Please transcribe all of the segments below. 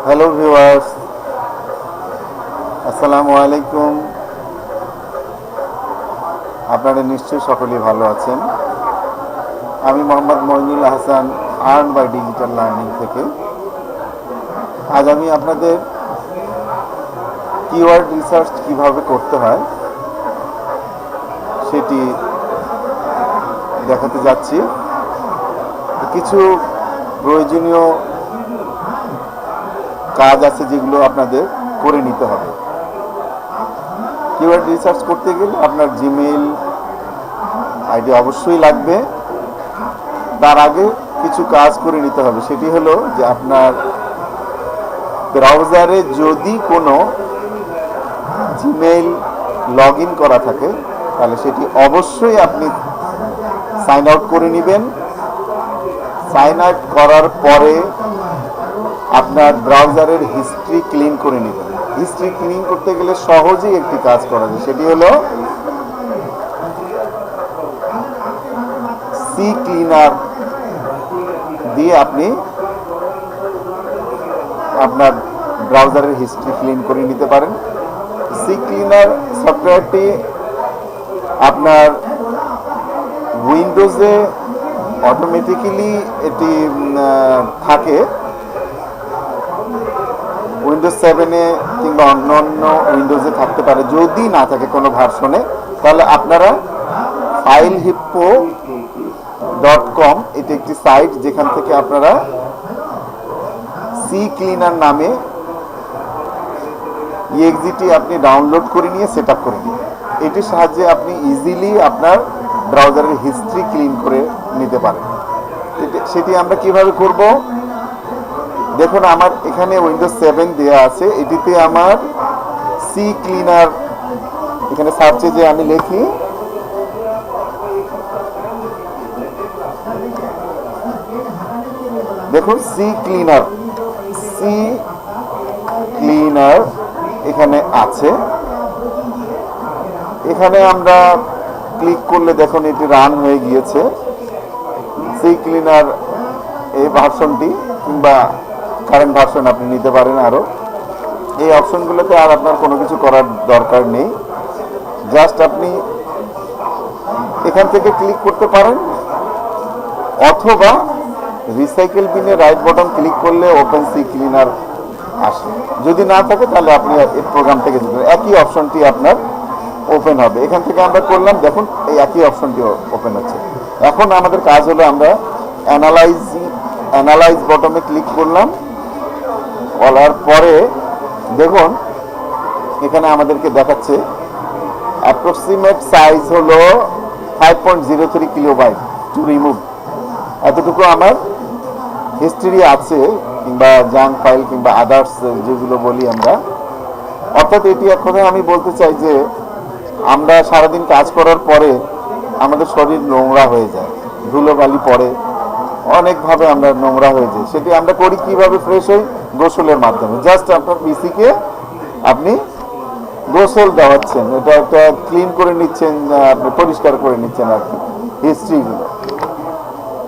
Hello viewers, আসসালামু আলাইকুম। আপনারা নিশ্চয়ই সকলেই ভালো আছেন। আমি Mohammad Mainul Hasan, earn by digital learning থেকে। আজ আমি আপনাদের কিওয়ার্ড রিসার্চ কিভাবে করতে হয় সেটি দেখাতে যাচ্ছি। কিছু প্রয়োজনীয় কাজ আছে যেগুলো আপনাদের করে নিতে হবে। কিওয়ার্ড রিসার্চ করতে গেলে আপনার জিমেইল আইডি অবশ্যই লাগবে। তার আগে কিছু কাজ করে নিতে হবে, সেটি হলো যে আপনার ব্রাউজারে যদি কোনো জিমেইল লগ ইন করা থাকে তাহলে সেটি অবশ্যই আপনি সাইন আউট করে নেবেন। সাইন আউট করার পরে আপনার ব্রাউজারের হিস্ট্রি ক্লিন করে নেবেন। হিস্ট্রি ক্লিন করতে গেলে সহজেই একটি কাজ করা যায়, সেটি হলো সি ক্লিনার দিয়ে আপনি আপনার ব্রাউজারের হিস্ট্রি ক্লিন করে নিতে পারেন। সি ক্লিনার সফটওয়্যারটি আপনার উইন্ডোজে অটোমেটিক্যালি এটি থাকে, উইন্ডোজ 7-এ কিংবা অন্য উইন্ডোজে থাকতে পারে। যদি না থাকে কোনো ভার্সনে, তাহলে আপনারা filehippo.com এটি একটি সাইট, যেখান থেকে আপনারা সি ক্লিনার নামে ইএক্সিটি আপনি ডাউনলোড করে নিয়ে সেট আপ করে নিন। এটির সাহায্যে আপনি ইজিলি আপনার ব্রাউজারের হিস্ট্রি ক্লিন করে নিতে পারেন। সেটি আমরা কিভাবে করব? দেখুন, আমার এখানে উইন্ডোজ 7 দেওয়া আছে। এটিতে আমার সি ক্লিনার, এখানে সার্চে যে আমি লিখি দেখুন সি ক্লিনার এখানে আছে। এখানে আমরা ক্লিক করলে দেখুন এটি রান হয়ে গিয়েছে। সি ক্লিনার এই ভার্সনটি কিংবা কারেন্ট ভার্সন আপনি নিতে পারেন। আরও এই অপশনগুলোতে আর আপনার কোনো কিছু করার দরকার নেই। জাস্ট আপনি এখান থেকে ক্লিক করতে পারেন, অথবা রিসাইকেল বিনে রাইট বাটন ক্লিক করলে ওপেন সি ক্লিনার আসে। যদি না থাকে তাহলে আপনি এই প্রোগ্রাম থেকে দিবেন, একই অপশনটি আপনার ওপেন হবে। এখান থেকে আমরা করলাম, দেখুন এই একই অপশনটি ওপেন হচ্ছে। এখন আমাদের কাজ হলো আমরা অ্যানালাইজ বটমে ক্লিক করলাম। বলার পরে দেখুন এখানে আমাদেরকে দেখাচ্ছে অ্যাপ্রক্সিমেট সাইজ হলো 5.03 কিলোবাইট টু রিমুভ। এতটুকু আমার হিস্ট্রি আছে, কিংবা জাঙ্ক ফাইল কিংবা আদার্স যেগুলো বলি আমরা। অর্থাৎ এটি এক কথায় আমি বলতে চাই যে আমরা সারাদিন কাজ করার পরে আমাদের শরীর নোংরা হয়ে যায়, ধুলোবালি পড়ে, অনেকভাবে আমরা নোংরা হয়ে যাই। সেটি আমরা করি কিভাবে? ফ্রেশ হই গোসলের মাধ্যমে। জাস্ট আপনার পিসিকে আপনি গোসল দেওয়াচ্ছেন, এটা একটা ক্লিন করে নিচ্ছেন, আপনি পরিষ্কার করে নিচ্ছেন আর কি হিস্ট্রিগুলো।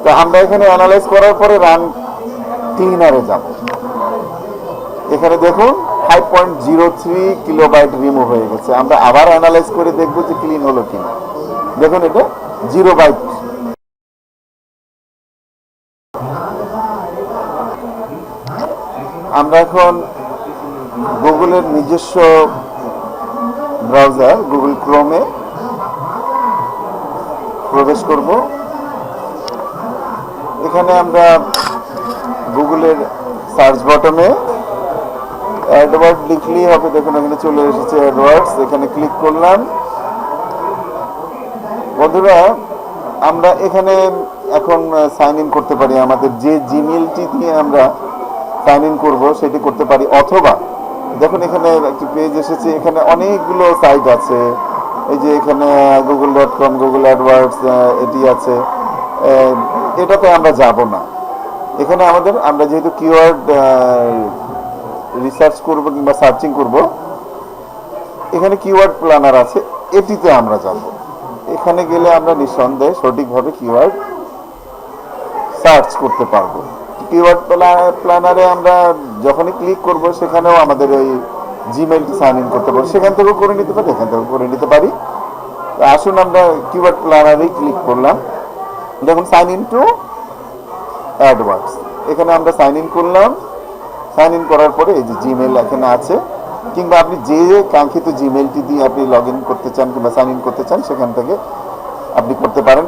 তো আমরা এখানে অ্যানালাইজ করার পরে রান ক্লিনারে যাব। এখানে দেখুন 5.03 কিলোবাইট রিমুভ হয়ে গেছে। আমরা আবার অ্যানালাইজ করে দেখবো যে ক্লিন হলো কিনা। দেখুন এটা 0 বাইট। আমরা এখন গুগলের নিজস্ব ব্রাউজার গুগল ক্রোমে প্রবেশ করব। এখানে আমরা গুগলের সার্চ বটমে অ্যাডওয়ার্ড লিখলেই হবে। দেখুন এখানে চলে এসেছে অ্যাডওয়ার্ডস, এখানে ক্লিক করলাম। বন্ধুরা, আমরা এখানে এখন সাইন ইন করতে পারি। আমাদের যে জিমেইলটি দিয়ে আমরা সাইন ইন করবো সেটি করতে পারি, অথবা দেখুন এখানে একটি পেজ এসেছে, এখানে অনেকগুলো সাইট আছে। এই যে এখানে google.com, গুগল অ্যাডওয়ার্ডস এটি আছে। এটাতে আমরা যাব না। এখানে আমরা যেহেতু কিওয়ার্ড রিসার্চ করব কিংবা সার্চিং করব, এখানে কিওয়ার্ড প্ল্যানার আছে, এটিতে আমরা যাব। এখানে গেলে আমরা নিঃসন্দেহে সঠিকভাবে কিওয়ার্ড সার্চ করতে পারবো। কিওয়ার্ড প্ল্যানারে আমরা যখনই ক্লিক করব সেখানেও আমাদের ওই জিমেইলটি সাইন ইন করতে পারি, সেখান থেকেও করে নিতে পারি, এখান থেকেও করে নিতে পারি। তো আসুন আমরা কিওয়ার্ড প্ল্যানারেই ক্লিক করলাম। দেখুন সাইন ইন টু অ্যাডওয়ার্ডস, এখানে আমরা সাইন ইন করলাম। সাইন ইন করার পরে এই যে জিমেইল এখানে আছে, কিংবা আপনি যে কাঙ্ক্ষিত জিমেইলটি দিয়ে আপনি লগ ইন করতে চান কিংবা সাইন ইন করতে চান সেখান থেকে আপনি করতে পারেন।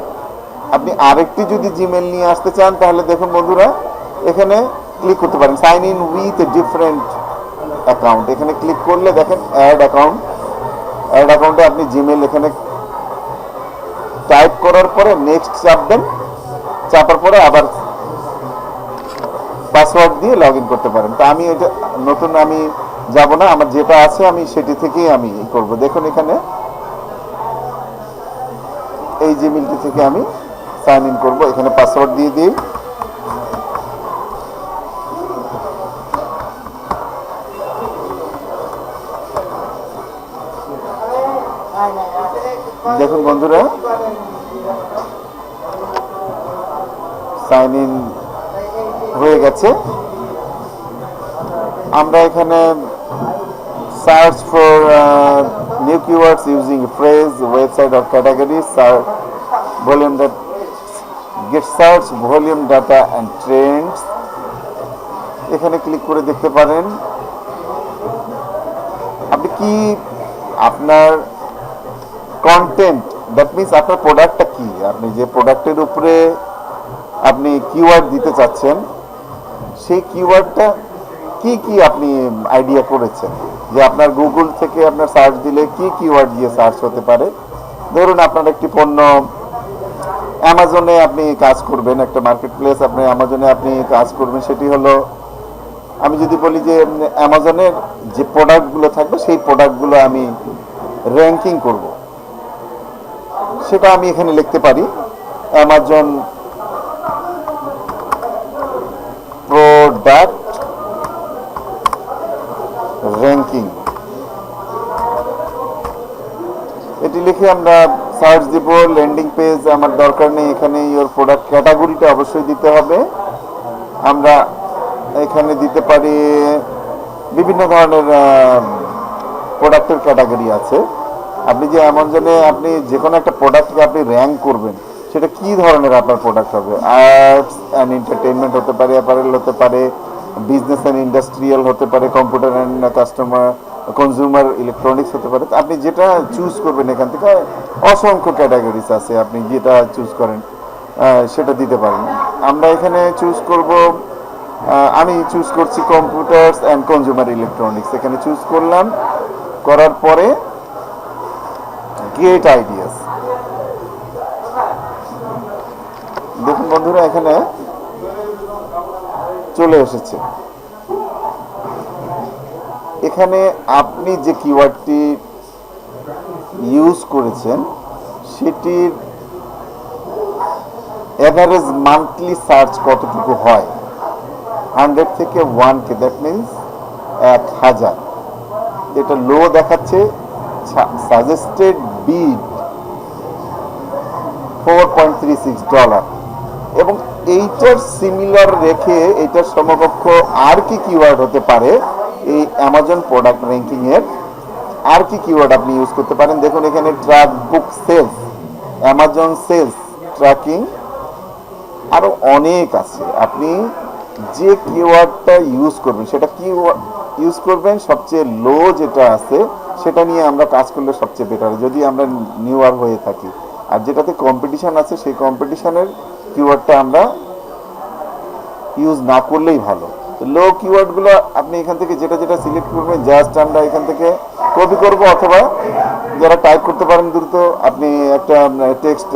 আপনি আরেকটি যদি জিমেইল নিয়ে আসতে চান তাহলে দেখুন বন্ধুরা এখানে ক্লিক করতে পারেন sign in with a different account, এখানে ক্লিক করলে দেখেন অ্যাড অ্যাকাউন্ট। অ্যাড অ্যাকাউন্টে আপনি জিমেইল এখানে টাইপ করার পরে নেক্সট চাপবেন, চাপার পরে আবার পাসওয়ার্ড দিয়ে লগ ইন করতে পারেন। তো আমি এটা নতুন আমি যাব না, আমার যেটা আছে আমি সেটি থেকেই আমি করব। দেখুন এখানে এই জিমেইলটি থেকে আমি সাইন ইন করব, এখানে পাসওয়ার্ড দিয়ে দিই। দেখুন বন্ধুরা সাইন ইন হয়ে গেছে। আমরা এখানে search for new keywords using phrase website or category volume data, get search volume data and trends, এখানে ক্লিক করে দেখতে পারেন আপনি কি আপনার কন্টেন্ট, দ্যাট মিনস আপনার প্রোডাক্টটা কি, আপনি যে প্রোডাক্টের উপরে আপনি কিওয়ার্ড দিতে চাচ্ছেন সেই কিওয়ার্ডটা কি কি আপনি আইডিয়া করেছেন, যে আপনার গুগল থেকে আপনার সার্চ দিলে কি কিওয়ার্ড দিয়ে সার্চ হতে পারে। ধরুন আপনার একটি পণ্য অ্যামাজনে আপনি কাজ করবেন, একটা মার্কেট প্লেস আপনি অ্যামাজনে আপনি কাজ করবেন, সেটি হলো আমি যদি বলি যে অ্যামাজনের যে প্রোডাক্টগুলো থাকবে সেই প্রোডাক্টগুলো আমি র্যাঙ্কিং করব, সেটা আমি এখানে লিখতে পারি অ্যামাজন প্রোডাক্ট র্যাঙ্কিং। এটি লিখে আমরা সার্চ দিব। ল্যান্ডিং পেজ আমার দরকার নেই, এখানে ইওর প্রোডাক্ট ক্যাটাগরিটা অবশ্যই দিতে হবে। আমরা এখানে দিতে পারি বিভিন্ন ধরনের প্রোডাক্টের ক্যাটাগরি আছে। আপনি যে অ্যামাজনে আপনি যে কোনো একটা প্রোডাক্টকে আপনি র্যাঙ্ক করবেন সেটা কি ধরনের আপনার প্রোডাক্ট হবে, আর্টস অ্যান্ড এন্টারটেনমেন্ট হতে পারে, অ্যাপারেল হতে পারে, বিজনেস অ্যান্ড ইন্ডাস্ট্রিয়াল হতে পারে, computer and customer consumer electronics হতে পারে। আপনি যেটা চুজ করবেন এখান থেকে অসংখ্য ক্যাটাগরিজ আছে, আপনি যেটা চুজ করেন সেটা দিতে পারেন। আমরা এখানে চুজ করব, আমি চুজ করছি কম্পিউটার্স অ্যান্ড কনজিউমার ইলেকট্রনিক্স, এখানে চুজ করলাম। করার পরে গেট আইডিয়াস, দেখুন বন্ধুরা এখানে চলে এসেছে। এখানে আপনি যে কিওয়ার্ডটি ইউজ করেছেন সেটির এভারেজ মান্থলি সার্চ কতটুকু হয়, 100 থেকে 1K, দ্যাট মিনস 1000। এটা লো দেখাচ্ছে, সাজেস্টেড বিড $4.36, এবং এইটার সিমিলার রেখে এইটার সমকক্ষ আর কি কিওয়ার্ড হতে পারে এই অ্যামাজন প্রোডাক্ট র্যাঙ্কিং এর, আর কি কিওয়ার্ড আপনি ইউজ করতে পারেন। দেখুন এখানে ট্র্যাক বুক সেলস, অ্যামাজন সেলস ট্র্যাকিং, আরো অনেক আছে। আপনি যে কিওয়ার্ডটা ইউজ করবেন সেটা কি ইউজ করবেন, সবচেয়ে লো যেটা আছে সেটা নিয়ে আমরা কাজ করলে সবচেয়ে বেটার, যদি আমরা নিউয়ার হয়ে থাকি। আর যেটাতে কম্পিটিশন আছে সেই কম্পিটিশনের কিওয়ার্ডটা আমরা ইউজ না করলেই ভালো। লো কিওয়ার্ডগুলো আপনি এখান থেকে যেটা যেটা সিলেক্ট করবেন জাস্ট আমরা এখান থেকে কপি করব, অথবা যারা টাইপ করতে পারেন দ্রুত আপনি একটা টেক্সট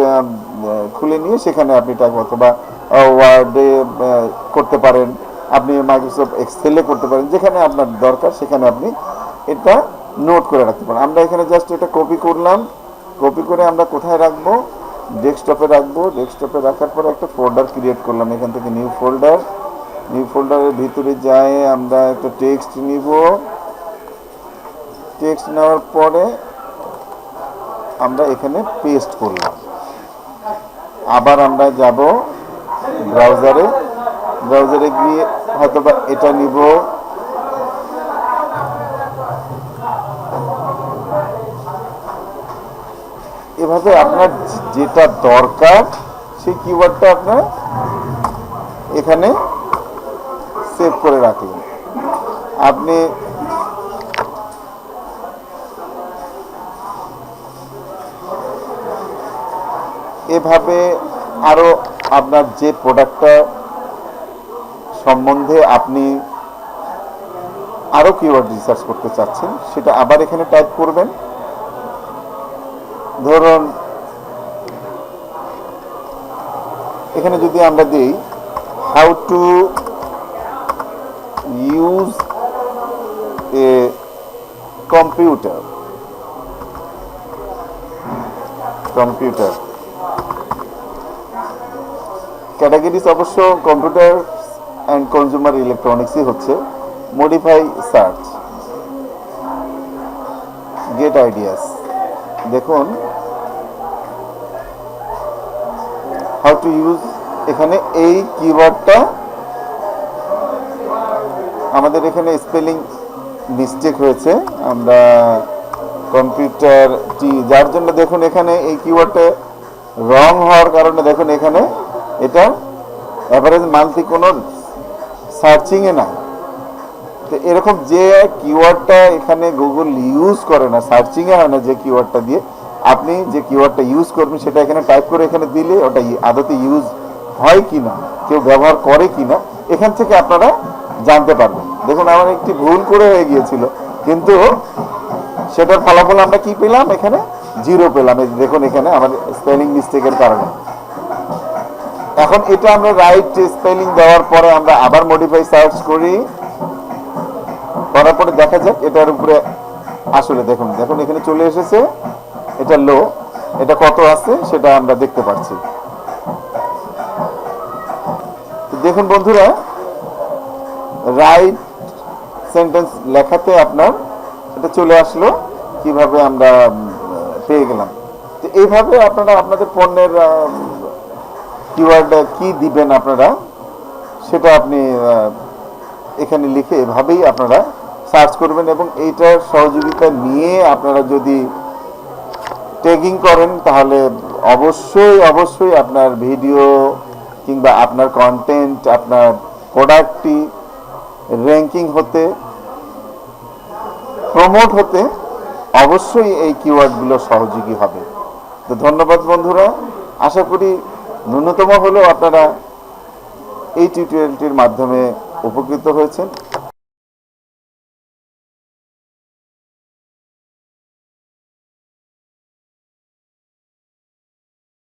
খুলে নিয়ে সেখানে আপনি টাইপ, অথবা ওয়ার্ডে করতে পারেন, আপনি মাইক্রোসফট এক্সেলে করতে পারেন, যেখানে আপনার দরকার সেখানে আপনি এটা নোট করে রাখতে পারেন। আমরা এখানে জাস্ট এটা কপি করলাম, কপি করে আমরা কোথায় রাখবো, ডেস্কটপে রাখবো। ডেস্কটপে রাখার পরে একটা ফোল্ডার ক্রিয়েট করলাম, এখান থেকে নিউ ফোল্ডার, নিউ ফোল্ডারের ভিতরে যায় আমরা একটা টেক্সট নিব। টেক্সট নেওয়ার পরে আমরা এখানে পেস্ট করলাম। আবার আমরা যাব ব্রাউজারে, ব্রাউজারে গিয়ে হয়তোবা এটা নিব, এভাবে আপনার যেটা দরকার সেই কিওয়ার্ডটা আপনার এখানে সেভ করে রাখলেন। আপনি এভাবে আরো আপনার যে প্রোডাক্টটা সম্বন্ধে আপনি আরো কিওয়ার্ড রিসার্চ করতে চাচ্ছেন সেটা আবার এখানে টাইপ করবেন। ধরুন এখানে যদি আমরা দিই how to use a computer, categories অবশ্য কম্পিউটার অ্যান্ড কনজিউমার ইলেকট্রনিক্সই হচ্ছে। মডিফাই সার্চ, গেট আইডিয়াস, দেখুন হাউ টু ইউজ, এখানে এই কিওয়ার্ডটা আমাদের এখানে স্পেলিং মিস্টেক হয়েছে, আমরা কম্পিউটার টি যার জন্য দেখুন এখানে এই কিওয়ার্ডটা রং হওয়ার কারণে দেখুন এখানে এটা অ্যাভারেজ মান্থলি কোনো সার্চিংয়ে নাই। তো এরকম যে কিওয়ার্ডটা এখানে গুগল ইউজ করে না, সার্চিংয়ে হয় না, যে কিওয়ার্ডটা দিয়ে আপনি যে কিওয়ার্ডটা ইউজ করবেন সেটা এখানে টাইপ করে এখানে দিলে ওটা আদতে ইউজ হয় কিনা, কেউ ব্যবহার করে কিনা, এখান থেকে আপনারা জানতে পারবেন। দেখুন আমার একটি ভুল করে হয়ে গিয়েছিল, কিন্তু সেটার ফলাফল আমরা কি পেলাম, এখানে 0 পেলাম। দেখুন এখানে আমাদের স্পেলিং মিস্টেকের কারণে। এখন এটা আমরা রাইট স্পেলিং দেওয়ার পরে আমরা আবার মডিফাই সার্চ করি, করার পরে দেখা যাক এটার উপরে আসলে দেখুন এখানে চলে এসেছে, এটা লো, এটা কত আছে সেটা আমরা দেখতে পাচ্ছি। দেখুন বন্ধুরা, রাইট সেন্টেন্স লেখাতে আপনার এটা চলে আসলো, কিভাবে আমরা পেয়ে গেলাম। তো এইভাবে আপনারা আপনাদের পণ্যের কিওয়ার্ড কি দিবেন আপনারা সেটা আপনি এখানে লিখে এভাবেই আপনারা সার্চ করবেন, এবং এইটার সহযোগিতা নিয়ে আপনারা যদি ট্যাগিং করেন তাহলে অবশ্যই আপনার ভিডিও কিংবা আপনার কন্টেন্ট, আপনার প্রোডাক্টটি র্যাঙ্কিং হতে, প্রমোট হতে অবশ্যই এই কিওয়ার্ডগুলো সহযোগী হবে। তো ধন্যবাদ বন্ধুরা, আশা করি ন্যূনতম হলেও আপনারা এই টিউটোরিয়ালটির মাধ্যমে উপকৃত হয়েছেন।